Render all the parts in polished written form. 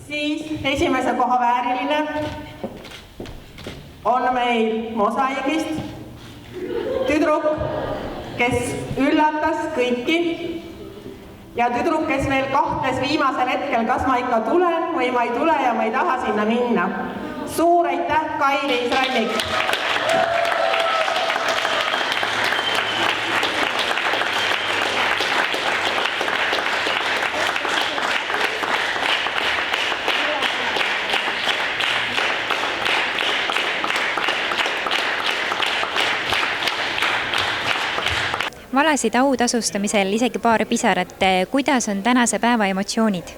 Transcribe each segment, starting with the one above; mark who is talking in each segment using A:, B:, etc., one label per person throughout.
A: Siis esimese koha vääriline on meil Mosaiigist tüdruk, kes üllatas kõiki ja tüdruk, kes veel kahtles viimasel hetkel, kas ma ikka tulen või ma ei tule ja ma ei taha sinna minna. Suur aitäh, Kairi Rannik!
B: Valasid autasustamisel isegi paar pisarat. Kuidas on tänase päeva emotsioonid?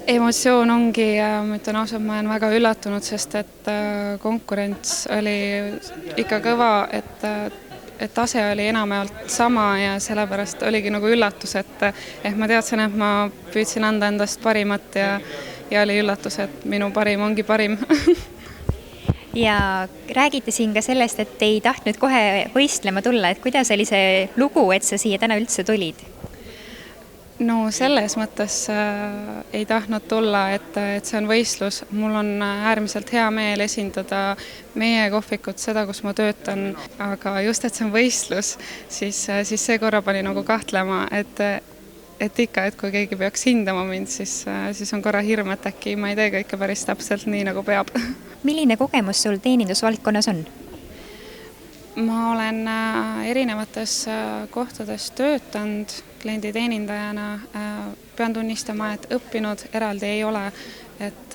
C: Emotsioon ongi, ma ütlen ausalt, ma olen väga üllatunud, sest et konkurents oli ikka kõva, et tase oli enamjaolt sama ja sellepärast oligi nagu üllatus, et ma teadsin, et ma püüdsin anda endast parimat ja oli üllatus, et minu parim ongi parim.
B: Ja räägite siin ka sellest, et ei tahtnud kohe võistlema tulla, et kuidas oli see lugu, et sa siia täna üldse tulid?
C: No selles mõttes ei tahtnud tulla, et see on võistlus. Mul on äärmiselt hea meel esindada meie kohvikut, seda, kus ma töötan, aga just, et see on võistlus, siis see korra pani nagu kahtlema, et ikka, et kui keegi peaks hindama mind, siis on korra hirm, et äkki ma ei tee kõike päris täpselt nii, nagu peab.
B: Milline kogemus sul teenindusvaldkonnas on?
C: Ma olen erinevates kohtades töötanud klienditeenindajana. Pean tunnistama, et õppinud eraldi ei ole. Et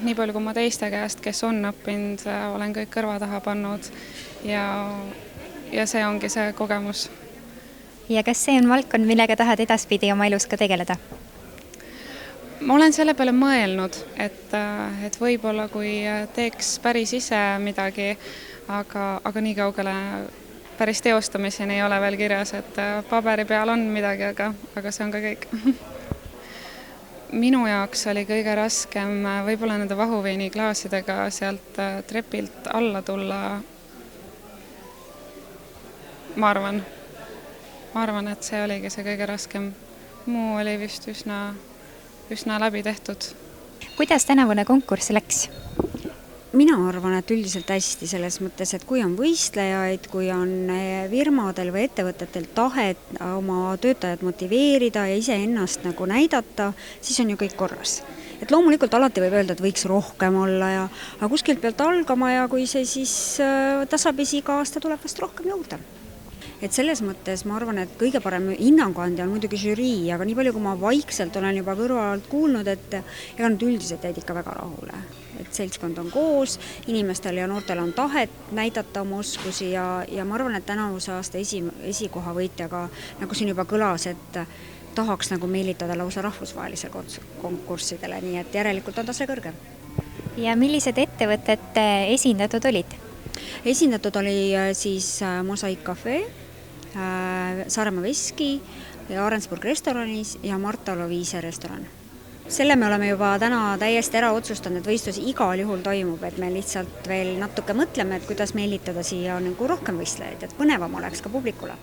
C: nii palju kui ma teiste käest, kes on õppinud, olen kõik kõrva taha pannud ja see ongi see kogemus.
B: Ja kas see on valdkond, millega tahad edaspidi oma elus ka tegeleda?
C: Ma olen selle peale mõelnud, et võib-olla kui teeks päris ise midagi, aga nii kaugele päris teostamiseni ei ole veel kirjas, et paberi peal on midagi, aga see on ka kõik. Minu jaoks oli kõige raskem võib-olla nende vahuveini klaasidega sealt trepilt alla tulla. Ma arvan, et see oligi see kõige raskem. Muu oli vist üsna läbi tehtud.
B: Kuidas tänavune konkurss läks?
D: Mina arvan, et üldiselt hästi selles mõttes, et kui on võistlejaid, kui on firmadel või ettevõtetel tahet oma töötajad motiveerida ja ise ennast nagu näidata, siis on ju kõik korras. Et loomulikult alati võib öelda, et võiks rohkem olla, aga kuskilt pealt algama ja kui see siis tasapisi iga aasta tuleb vast rohkem juurde. Et selles mõttes ma arvan, et kõige parem hinnanguandja on muidugi žürii, aga nii palju, kui ma vaikselt olen juba kõrvalt kuulnud, et ega nad üldiselt jäid ikka väga rahule. Et seltskond on koos, inimestel ja noortel on tahet näidata oma oskusi ja ma arvan, et tänavuse aasta esikoha võitjaga, nagu siin juba kõlas, et tahaks nagu meelitada lausa rahvusvahelise konkurssidele, nii et järelikult on tase kõrgem.
B: Ja millised ettevõtted esindatud olid?
D: Esindatud oli siis Mosaiik Cafe, Saaremaa Veski, Arensburg restoranis ja Marta Loviise restoran. Selle me oleme juba täna täiesti ära otsustanud, et võistlus igal juhul toimub, et me lihtsalt veel natuke mõtleme, et kuidas meelitada siia nagu rohkem võistlejaid, et põnevam oleks ka publikule.